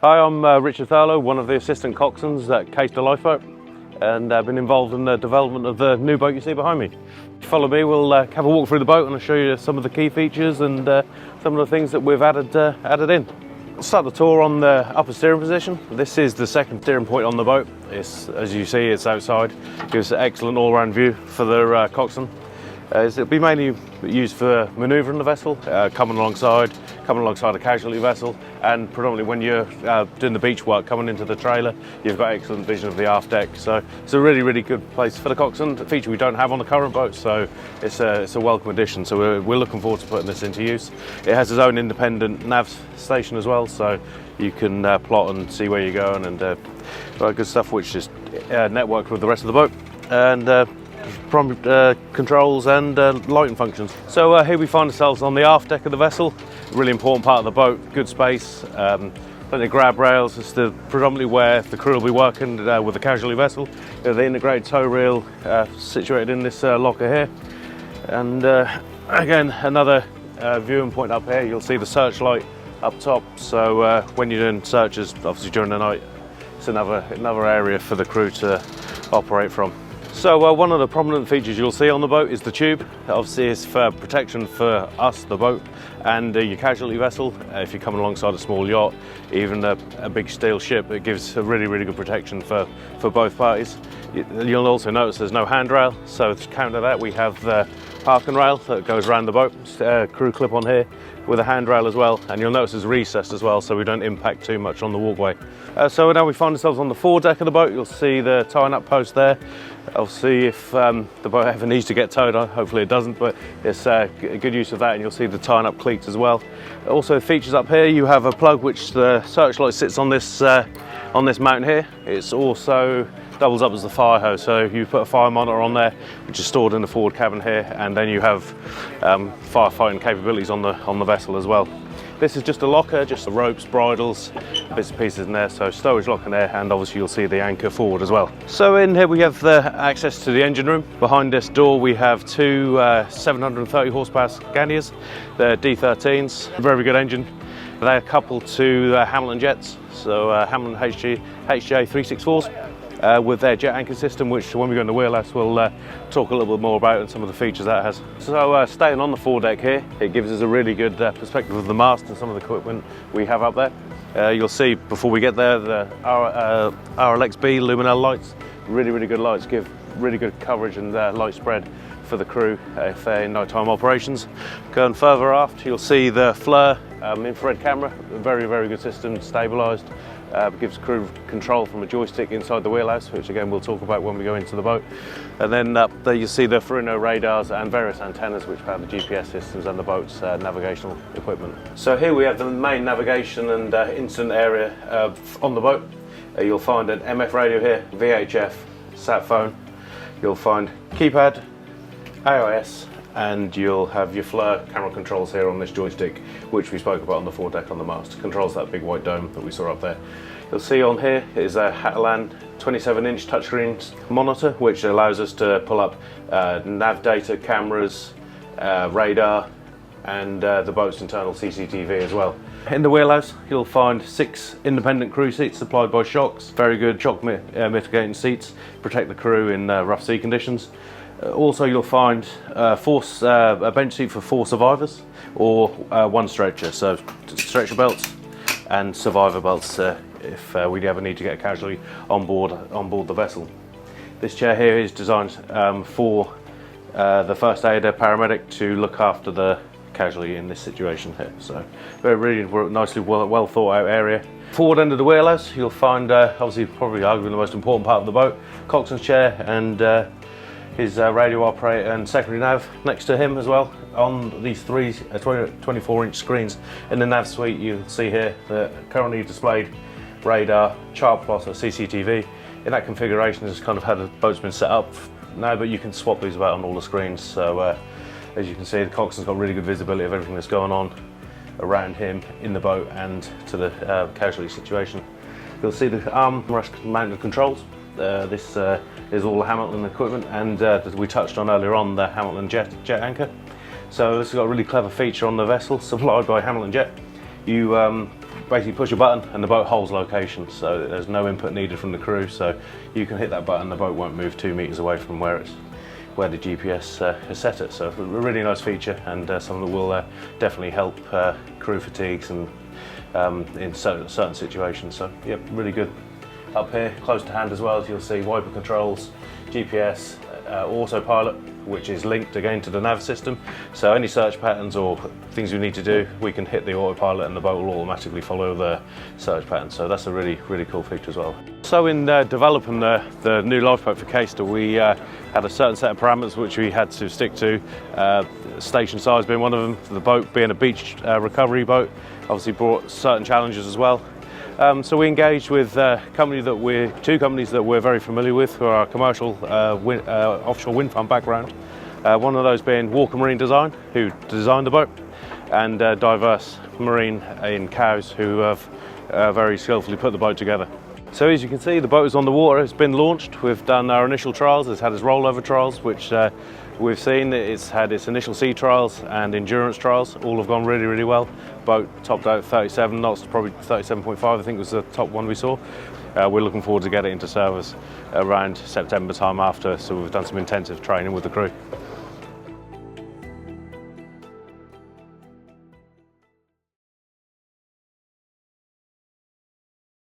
Hi, I'm Richard Thurlow, one of the assistant coxswains at Caister Lifeboat, and I've been involved in the development of the new boat you see behind me. If you follow me, we'll have a walk through the boat and I'll show you some of the key features and some of the things that we've added in. We'll start the tour on the upper steering position. This is the second steering point on the boat. As you see, it's outside. Gives an excellent all-round view for the coxswain. It'll be mainly used for manoeuvring the vessel, coming alongside a casualty vessel, and predominantly when you're doing the beach work, coming into the trailer, you've got excellent vision of the aft deck. So it's a really good place for the coxswain, a feature we don't have on the current boat, so it's a welcome addition. So we're looking forward to putting this into use. It has its own independent nav station as well, so you can plot and see where you're going, and good stuff, which is networked with the rest of the boat, and controls and lighting functions. So here we find ourselves on the aft deck of the vessel. Really important part of the boat, good space, plenty of grab rails. It's predominantly where the crew will be working with the casualty vessel. The integrated tow reel situated in this locker here, and again another viewing point up here. You'll see the searchlight up top, so when you're doing searches, obviously during the night, it's another area for the crew to operate from. So one of the prominent features you'll see on the boat is the tube. Obviously it's for protection for us, the boat, and your casualty vessel. If you're coming alongside a small yacht, even a big steel ship, it gives a really good protection for both parties. You'll also notice there's no handrail, so to counter that we have the parking rail that goes around the boat, crew clip on here with a handrail as well, and you'll notice it's recessed as well so we don't impact too much on the walkway. So now we find ourselves on the foredeck of the boat. You'll see the tying up post there. Obviously if the boat ever needs to get towed, hopefully it doesn't, but it's a good use of that, and you'll see the tying up cleats as well. Also features up here, you have a plug which the searchlight sits on this mount here. It's also doubles up as the fire hose, so you put a fire monitor on there which is stored in the forward cabin here, and then you have firefighting capabilities on the vessel as well. This is just a locker, just the ropes, bridles, bits and pieces in there, so storage locker in there, and obviously you'll see the anchor forward as well. So in here we have the access to the engine room. Behind this door we have two 730 horsepower Scanias. They're D13s, very good engine. They're coupled to Hamilton jets, so Hamilton HJ 364s. With their jet anchor system, which when we go in the Wheelhouse we'll talk a little bit more about and some of the features that has. So staying on the foredeck here, it gives us a really good perspective of the mast and some of the equipment we have up there. You'll see before we get there the RLXB luminel lights, really good lights, give really good coverage and light spread for the crew if they're in nighttime operations. Going further aft, you'll see the FLIR infrared camera, very good system, stabilised. Gives crew control from a joystick inside the Wheelhouse, which again we'll talk about when we go into the boat. And then up there you see the Ferrino radars and various antennas which power the GPS systems and the boat's navigational equipment. So here we have the main navigation and incident area on the boat. You'll find an MF radio here, VHF, sat phone. You'll find keypad, AIS, and you'll have your FLIR camera controls here on this joystick, which we spoke about on the foredeck on the mast. Controls that big white dome that we saw up there. You'll see on here is a Catalan 27-inch touchscreen monitor, which allows us to pull up nav data, cameras, radar, and the boat's internal CCTV as well. In the Wheelhouse, you'll find 6 independent crew seats supplied by Shocks. Very good shock mitigating seats, protect the crew in rough sea conditions. Also you'll find a bench seat for 4 survivors, or 1 stretcher, so stretcher belts and survivor belts if we ever need to get a casualty on board the vessel. This chair here is designed for the first aider paramedic to look after the casualty in this situation here, so really nicely well thought out area. Forward end of the Wheelhouse you'll find obviously probably arguably the most important part of the boat, coxswain's chair and his radio operator and secondary nav next to him as well. On these 3 24-inch screens in the nav suite, you'll see here the currently displayed radar, chart plotter, CCTV. In that configuration is kind of how the boat's been set up now, but you can swap these about on all the screens. So as you can see, the coxswain's got really good visibility of everything that's going on around him in the boat and to the casualty situation. You'll see the armrest mounted controls. This is all the Hamilton equipment, and as we touched on earlier on, the Hamilton jet anchor. So this has got a really clever feature on the vessel, supplied by Hamilton Jet. You basically push a button and the boat holds location, so there's no input needed from the crew, so you can hit that button, the boat won't move 2 meters away from where the GPS has set it. So a really nice feature, and something that will definitely help crew fatigues and in certain situations. So yeah, really good. Up here, close to hand as well, as you'll see wiper controls, GPS, autopilot, which is linked again to the nav system. So any search patterns or things we need to do, we can hit the autopilot and the boat will automatically follow the search pattern. So that's a really cool feature as well. So in developing the new lifeboat for Caister, we had a certain set of parameters which we had to stick to. Station size being one of them. The boat being a beach recovery boat obviously brought certain challenges as well. So we engaged with two companies that we're very familiar with, who are a commercial offshore wind farm background. One of those being Walker Marine Design, who designed the boat, and Diverse Marine in Cowes, who have very skillfully put the boat together. So as you can see, the boat is on the water. It's been launched. We've done our initial trials. It's had its rollover trials, which we've seen. It's had its initial sea trials and endurance trials. All have gone really well. Boat topped out 37 knots, probably 37.5 I think was the top one we saw. We're looking forward to getting it into service around September time after, so we've done some intensive training with the crew.